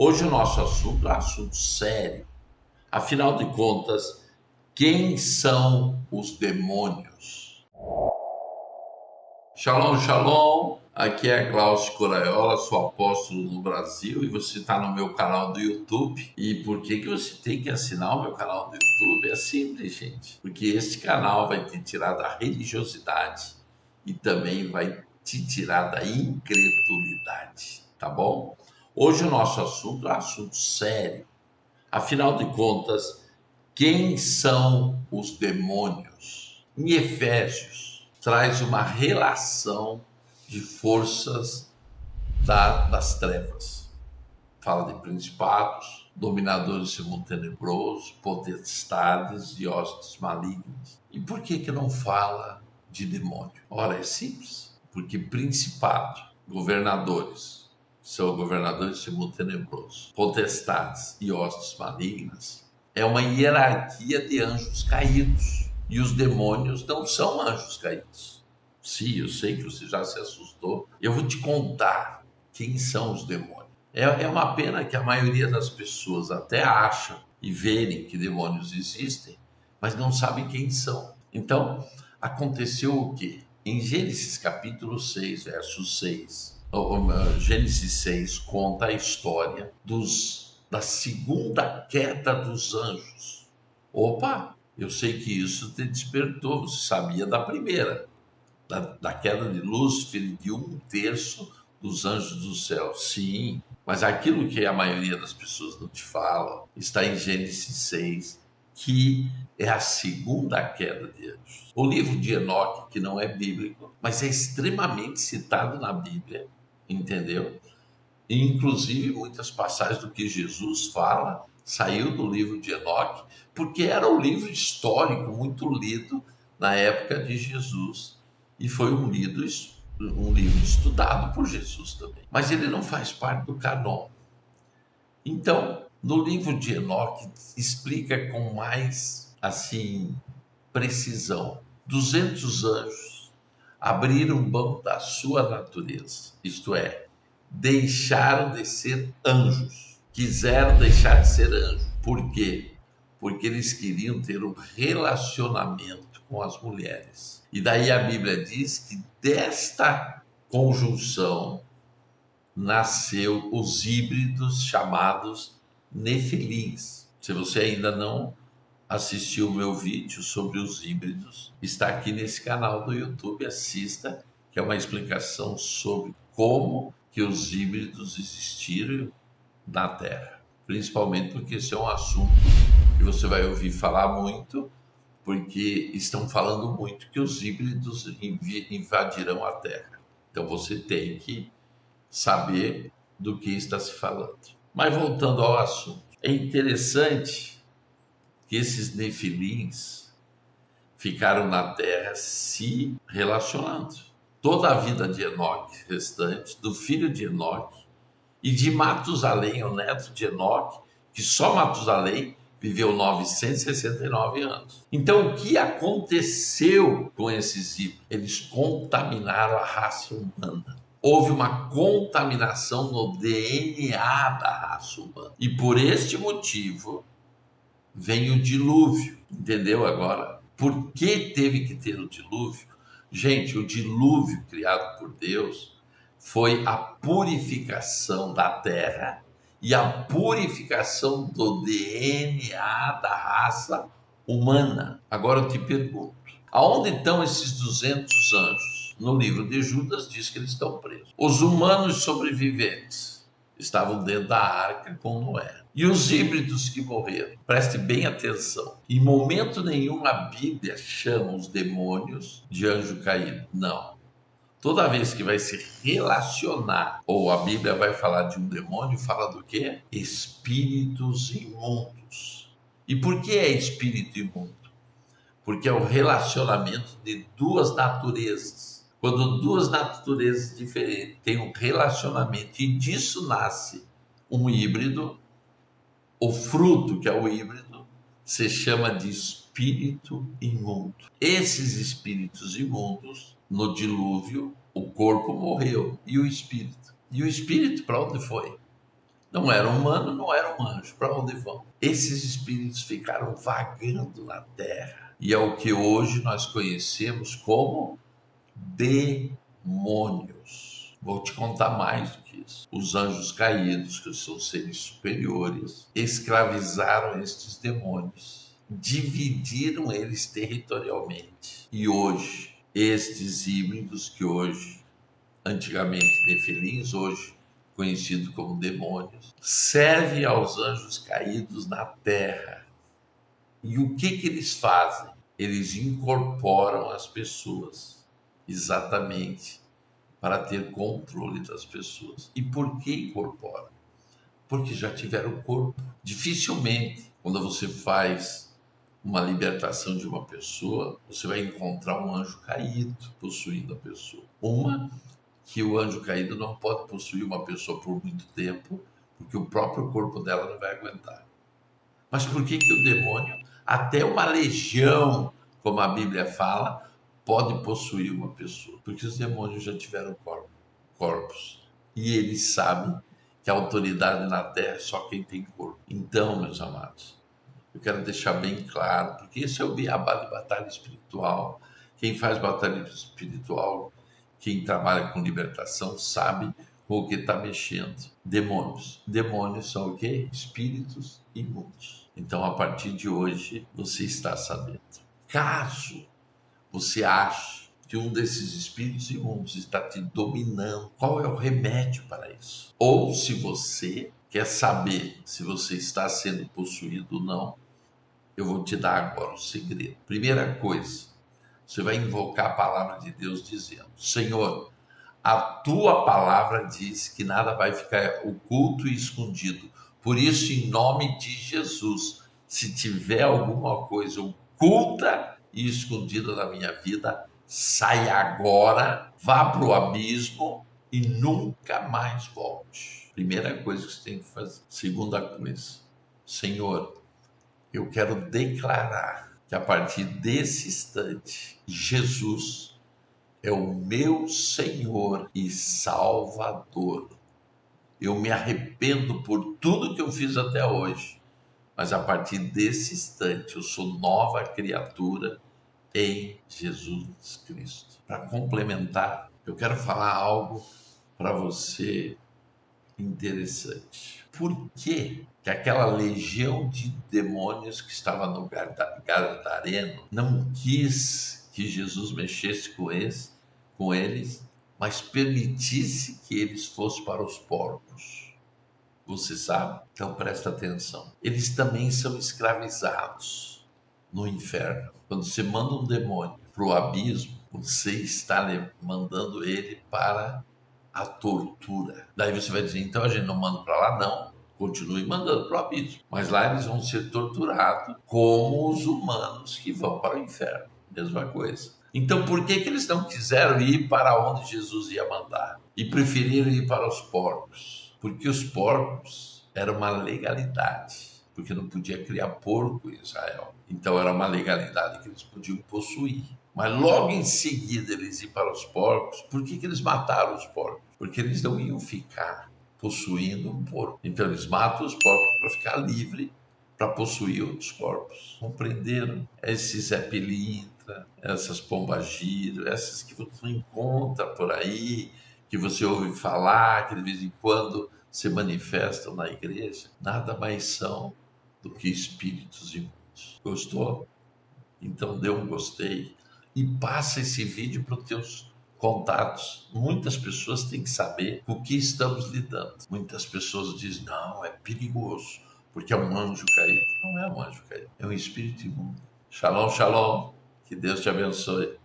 Hoje o nosso assunto é um assunto sério. Afinal de contas, quem são os demônios? Shalom, shalom. Aqui é Glaucio Coraiola, sou apóstolo no Brasil e você está no meu canal do YouTube. E por que você tem que assinar o meu canal do YouTube? É simples, gente. Porque este canal vai te tirar da religiosidade e também vai te tirar da incredulidade, tá bom? Hoje o nosso assunto é um assunto sério. Afinal de contas, quem são os demônios? Em Efésios, traz uma relação de forças das trevas. Fala de principados, dominadores desse mundo tenebroso, potestades e hostes malignas. E por que não fala de demônio? Ora, é simples. Porque principado, governadores, são governadores desse mundo tenebroso, potestades e hostes malignas, é uma hierarquia de anjos caídos. E os demônios não são anjos caídos. Sim, eu sei que você já se assustou. Eu vou te contar quem são os demônios. É uma pena que a maioria das pessoas até acham e verem que demônios existem, mas não sabem quem são. Então, aconteceu o quê? Em Gênesis capítulo 6, verso 6, Gênesis 6 conta a história da segunda queda dos anjos. Opa, eu sei que isso te despertou, você sabia da primeira, da queda de Lúcifer e de 1/3 dos anjos do céu. Sim, mas aquilo que a maioria das pessoas não te fala está em Gênesis 6, que é a segunda queda de anjos. O livro de Enoque, que não é bíblico, mas é extremamente citado na Bíblia, entendeu? E, inclusive, muitas passagens do que Jesus fala saiu do livro de Enoque, porque era um livro histórico muito lido na época de Jesus e foi um livro estudado por Jesus também. Mas ele não faz parte do canon. Então, no livro de Enoque explica com mais assim precisão. 200 anjos abriram mão da sua natureza, isto é, deixaram de ser anjos, quiseram deixar de ser anjos. Por quê? Porque eles queriam ter um relacionamento com as mulheres. E daí a Bíblia diz que desta conjunção nasceu os híbridos chamados nefilins. Se você ainda não assistiu o meu vídeo sobre os híbridos, está aqui nesse canal do YouTube, assista, que é uma explicação sobre como que os híbridos existiram na Terra. Principalmente porque esse é um assunto que você vai ouvir falar muito, porque estão falando muito que os híbridos invadirão a Terra. Então você tem que saber do que está se falando. Mas voltando ao assunto, é interessante que esses nefilins ficaram na terra se relacionando. Toda a vida de Enoque restante, do filho de Enoque e de Matusalém, o neto de Enoque, que só Matusalém viveu 969 anos. Então, o que aconteceu com esses híbridos? Eles contaminaram a raça humana. Houve uma contaminação no DNA da raça humana. E por este motivo vem o dilúvio. Entendeu agora? Por que teve que ter o dilúvio? Gente, o dilúvio criado por Deus foi a purificação da terra e a purificação do DNA da raça humana. Agora eu te pergunto, aonde estão esses 200 anjos? No livro de Judas diz que eles estão presos. Os humanos sobreviventes estavam dentro da arca com Noé. E os híbridos que morreram? Preste bem atenção. Em momento nenhum a Bíblia chama os demônios de anjo caído. Não. Toda vez que vai se relacionar, ou a Bíblia vai falar de um demônio, fala do quê? Espíritos imundos. E por que é espírito imundo? Porque é o relacionamento de duas naturezas. Quando duas naturezas diferentes têm um relacionamento e disso nasce um híbrido, o fruto que é o híbrido se chama de espírito imundo. Esses espíritos imundos, no dilúvio, o corpo morreu e o espírito? E o espírito para onde foi? Não era humano, não era um anjo. Para onde vão? Esses espíritos ficaram vagando na terra. E é o que hoje nós conhecemos como demônios. Vou te contar mais do que isso. Os anjos caídos, que são seres superiores, escravizaram estes demônios, dividiram eles territorialmente. E hoje, estes híbridos que hoje, antigamente nefelins, hoje conhecidos como demônios, servem aos anjos caídos na terra. E o que eles fazem? Eles incorporam as pessoas, exatamente para ter controle das pessoas. E por que incorporam? Porque já tiveram corpo. Dificilmente, quando você faz uma libertação de uma pessoa, você vai encontrar um anjo caído possuindo a pessoa. Uma, que o anjo caído não pode possuir uma pessoa por muito tempo, porque o próprio corpo dela não vai aguentar. Mas por que o demônio, até uma legião, como a Bíblia fala, pode possuir uma pessoa? Porque os demônios já tiveram corpos. E eles sabem que a autoridade na terra é só quem tem corpo. Então, meus amados, eu quero deixar bem claro, porque esse é o beabá de batalha espiritual. Quem faz batalha espiritual, quem trabalha com libertação, sabe com o que está mexendo. Demônios. Demônios são o quê? Espíritos imundos. Então, a partir de hoje, você está sabendo. Caso você ache que um desses espíritos imundos está te dominando, qual é o remédio para isso? Ou se você quer saber se você está sendo possuído ou não, eu vou te dar agora o segredo. Primeira coisa, você vai invocar a palavra de Deus dizendo: Senhor, a tua palavra diz que nada vai ficar oculto e escondido. Por isso, em nome de Jesus, se tiver alguma coisa oculta e escondida na minha vida, saia agora, vá para o abismo e nunca mais volte. Primeira coisa que você tem que fazer. Segunda coisa, Senhor, eu quero declarar que a partir desse instante, Jesus é o meu Senhor e Salvador. Eu me arrependo por tudo que eu fiz até hoje, mas a partir desse instante eu sou nova criatura em Jesus Cristo. Para complementar, eu quero falar algo para você interessante. Por que aquela legião de demônios que estava no Gadareno não quis que Jesus mexesse com eles, mas permitisse que eles fossem para os porcos? Você sabe? Então presta atenção. Eles também são escravizados no inferno. Quando você manda um demônio para o abismo, você está mandando ele para a tortura. Daí você vai dizer, então a gente não manda para lá? Não. Continue mandando para o abismo. Mas lá eles vão ser torturados como os humanos que vão para o inferno. Mesma coisa. Então por que eles não quiseram ir para onde Jesus ia mandar? E preferiram ir para os porcos? Porque os porcos era uma legalidade. Porque não podia criar porco em Israel. Então era uma legalidade que eles podiam possuir. Mas logo em seguida eles iam para os porcos. Por que eles mataram os porcos? Porque eles não iam ficar possuindo um porco. Então eles matam os porcos para ficar livre para possuir outros corpos. Compreenderam? Esse Zé Pilintra, essas pombagiras, essas que você encontra por aí, que você ouve falar, que de vez em quando se manifestam na igreja, nada mais são do que espíritos imundos. Gostou? Então dê um gostei e passa esse vídeo para os teus contatos. Muitas pessoas têm que saber com o que estamos lidando. Muitas pessoas dizem, não, é perigoso, porque é um anjo caído. Não é um anjo caído, é um espírito imundo. Shalom, shalom. Que Deus te abençoe.